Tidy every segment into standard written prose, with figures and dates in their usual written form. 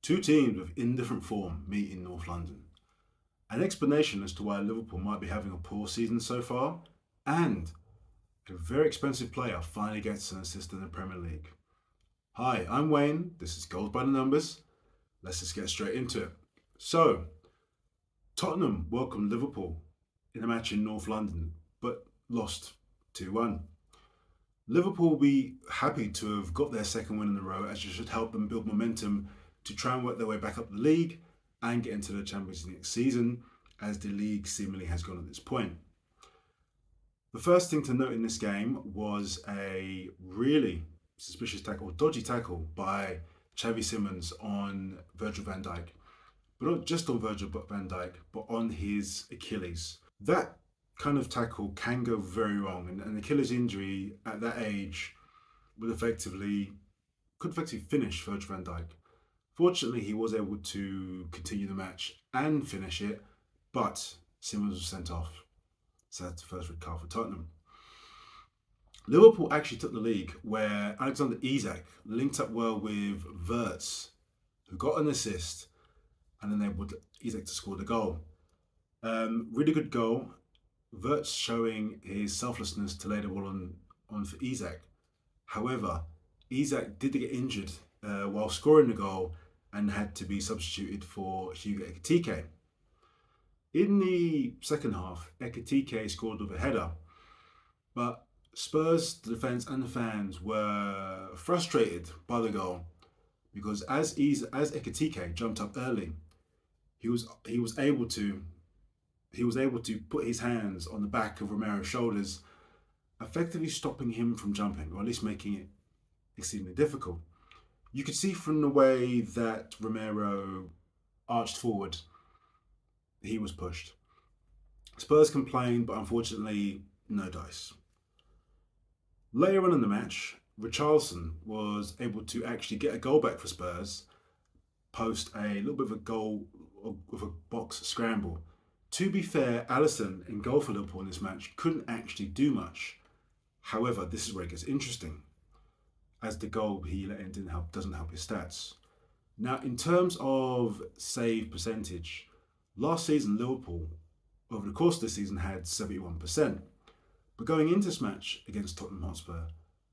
Two teams with indifferent form meet in North London. An explanation as to why Liverpool might be having a poor season so far, and a very expensive player finally gets an assist in the Premier League. Hi, I'm Wayne. This is Goals by the Numbers. Let's just get straight into it. So, Tottenham welcomed Liverpool in a match in North London, but lost 2-1. Liverpool will be happy to have got their second win in a row, as it should help them build momentum to try and work their way back up the league and get into the Champions League next season, as the league seemingly has gone at this point. The first thing to note in this game was a really suspicious tackle, or dodgy tackle, by Xavi Simons on Virgil van Dijk. But not just on Virgil van Dijk, but on his Achilles. That kind of tackle can go very wrong, and an Achilles injury at that age could effectively finish Virgil van Dijk. Fortunately, he was able to continue the match and finish it, but Simmons was sent off. So that's the first red card for Tottenham. Liverpool actually took the league, where Alexander Isak linked up well with Wirtz, who got an assist, and enabled Isak to score the goal. Really good goal. Wirtz showing his selflessness to lay the ball on for Isak. However, Isak did get injured while scoring the goal and had to be substituted for Hugo Ekitike. In the second half, Ekitike scored with a header, but Spurs, the defence and the fans were frustrated by the goal, because as Ekitike jumped up early, he was able to put his hands on the back of Romero's shoulders, effectively stopping him from jumping, or at least making it exceedingly difficult. You could see from the way that Romero arched forward, he was pushed. Spurs complained, but unfortunately, no dice. Later on in the match, Richarlison was able to actually get a goal back for Spurs, post a little bit of a goal with a box scramble. To be fair, Alisson, in goal for Liverpool in this match, couldn't actually do much. However, this is where it gets interesting, as the goal he let in doesn't help his stats. Now, in terms of save percentage, last season Liverpool, over the course of the season, had 71%. But going into this match against Tottenham Hotspur,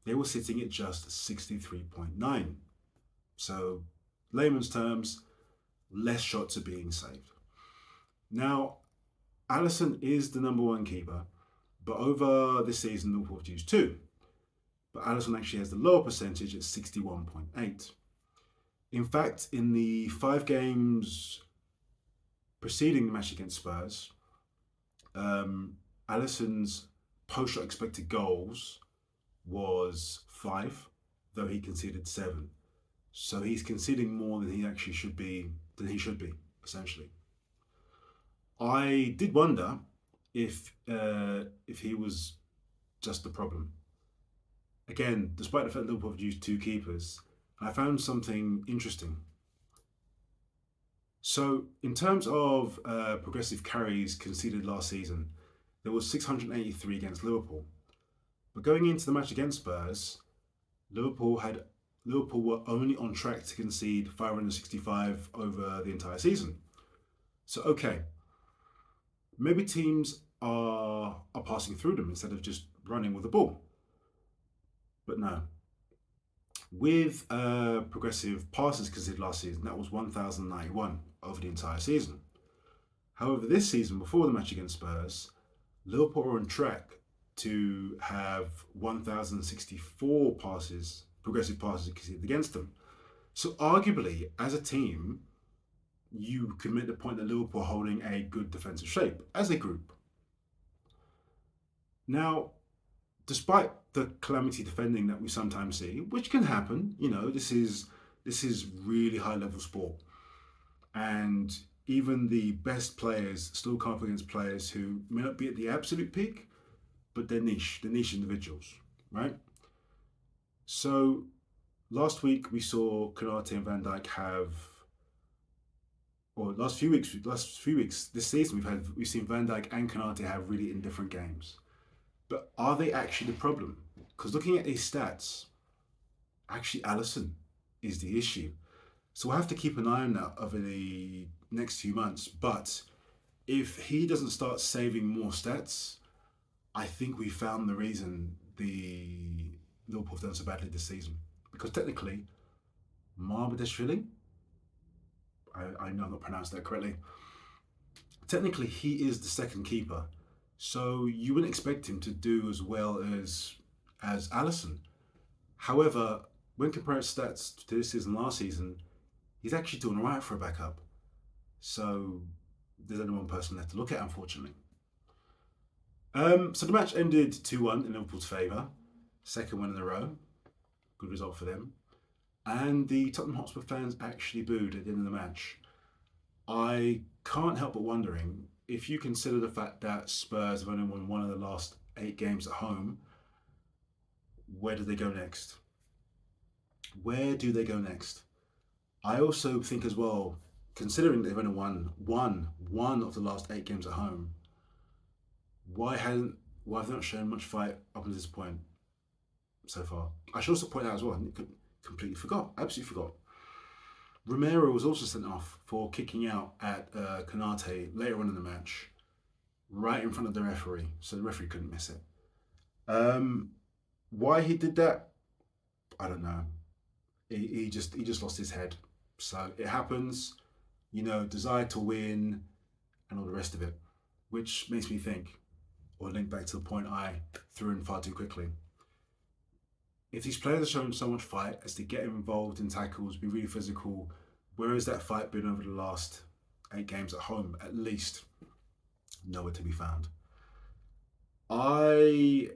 they were sitting at just 63.9. So, layman's terms, less shots are being saved. Now, Alisson is the number one keeper, but over this season Liverpool have used two. But Alisson actually has the lower percentage at 61.8. In fact, in the 5 games preceding the match against Spurs, Alisson's post-shot expected goals was 5, though he conceded 7. So he's conceding more than he actually should be, essentially. I did wonder if he was just the problem. Again, despite the fact that Liverpool have used 2 keepers, I found something interesting. So, in terms of progressive carries conceded last season, there was 683 against Liverpool. But going into the match against Spurs, Liverpool were only on track to concede 565 over the entire season. So, okay, maybe teams are passing through them instead of just running with the ball. But no. With progressive passes conceded last season, that was 1,091 over the entire season. However, this season, before the match against Spurs, Liverpool are on track to have 1,064 progressive passes conceded against them. So arguably, as a team, you could make the point that Liverpool are holding a good defensive shape as a group. Now, despite the calamity defending that we sometimes see, which can happen, this is really high level sport, and even the best players still come up against players who may not be at the absolute peak, but they're niche individuals, right? So last week we saw Konate and Van Dijk last few weeks this season we've seen Van Dijk and Konate have really indifferent games. But are they actually the problem? Because looking at his stats, actually Alisson is the issue. So we'll have to keep an eye on that over the next few months. But if he doesn't start saving more stats, I think we found the reason the Liverpool have done so badly this season. Because technically, Marbadeshvili, I know I'm not pronounced that correctly. Technically, he is the second keeper, so you wouldn't expect him to do as well as Alisson. However, when compared stats to this season, last season, he's actually doing alright for a backup. So there's only one person left to look at, unfortunately. So the match ended 2-1 in Liverpool's favour, second win in a row. Good result for them. And the Tottenham Hotspur fans actually booed at the end of the match. I can't help but wondering, if you consider the fact that Spurs have only won one of the last 8 games at home, where do they go next? Where do they go next? I also think as well, considering they've only won one of the last 8 games at home, why have they not shown much fight up until this point so far? I should also point out as well, I completely forgot, absolutely forgot. Romero was also sent off for kicking out at Konate later on in the match, right in front of the referee, so the referee couldn't miss it. Why he did that, I don't know. He just lost his head. So it happens, desire to win and all the rest of it, which makes me think, or link back to the point I threw in far too quickly. If these players are showing so much fight as to get involved in tackles, be really physical, where has that fight been over the last 8 games at home, at least? Nowhere to be found. I've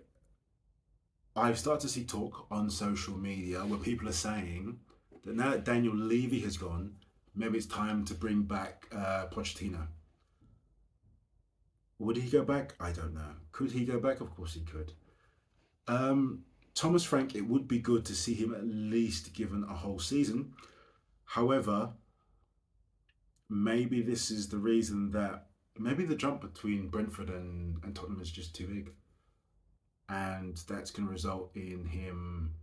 started to see talk on social media where people are saying that now that Daniel Levy has gone, maybe it's time to bring back Pochettino. Would he go back? I don't know. Could he go back? Of course he could. Thomas Frank, it would be good to see him at least given a whole season. However, maybe this is the reason that maybe the jump between Brentford and Tottenham is just too big. And that's going to result in him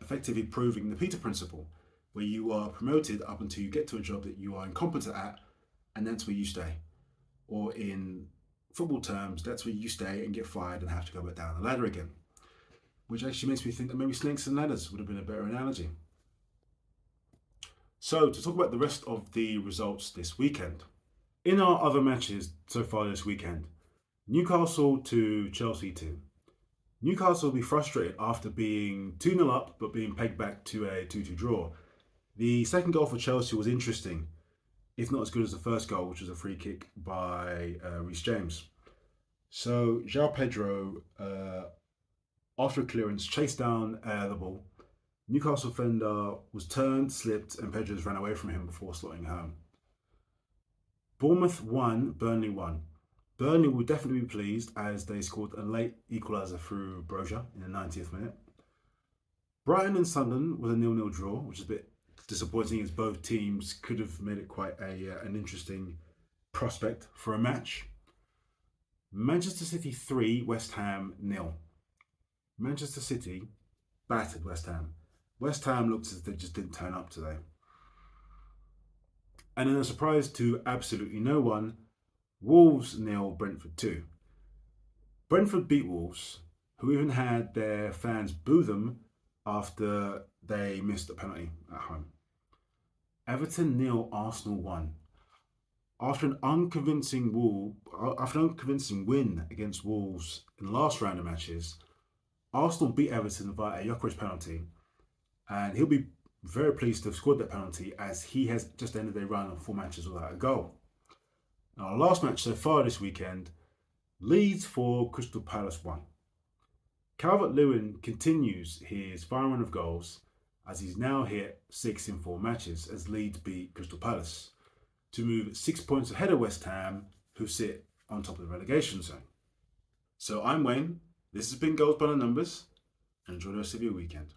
effectively proving the Peter principle, where you are promoted up until you get to a job that you are incompetent at, and that's where you stay. Or in football terms, that's where you stay and get fired and have to go back down the ladder again. Which actually makes me think that maybe snakes and ladders would have been a better analogy. So, to talk about the rest of the results this weekend. In our other matches so far this weekend, Newcastle to Chelsea 2. Newcastle will be frustrated after being 2-0 up but being pegged back to a 2-2 draw. The second goal for Chelsea was interesting, if not as good as the first goal, which was a free kick by Reece James. So João Pedro, after a clearance, chased down the ball. Newcastle defender was turned, slipped, and Pedro ran away from him before slotting home. Bournemouth 1, Burnley 1. Burnley will definitely be pleased as they scored a late equaliser through Broja in the 90th minute. Brighton and Sunderland was a 0-0 draw, which is a bit disappointing as both teams could have made it quite an interesting prospect for a match. Manchester City 3, West Ham 0. Manchester City battered West Ham. West Ham looked as if they just didn't turn up today. And in a surprise to absolutely no one, Wolves 0, Brentford 2. Brentford beat Wolves, who even had their fans boo them after they missed a penalty at home. Everton 0, Arsenal 1. After an unconvincing win against Wolves in the last round of matches, Arsenal beat Everton via a Gyökeres penalty, and he'll be very pleased to have scored that penalty as he has just ended a run of 4 matches without a goal. Now, our last match so far this weekend, Leeds 4, Crystal Palace 1. Calvert-Lewin continues his fine run of goals as he's now hit 6 in 4 matches as Leeds beat Crystal Palace to move 6 points ahead of West Ham, who sit on top of the relegation zone. So I'm Wayne, this has been Goals by the Numbers, and enjoy the rest of your weekend.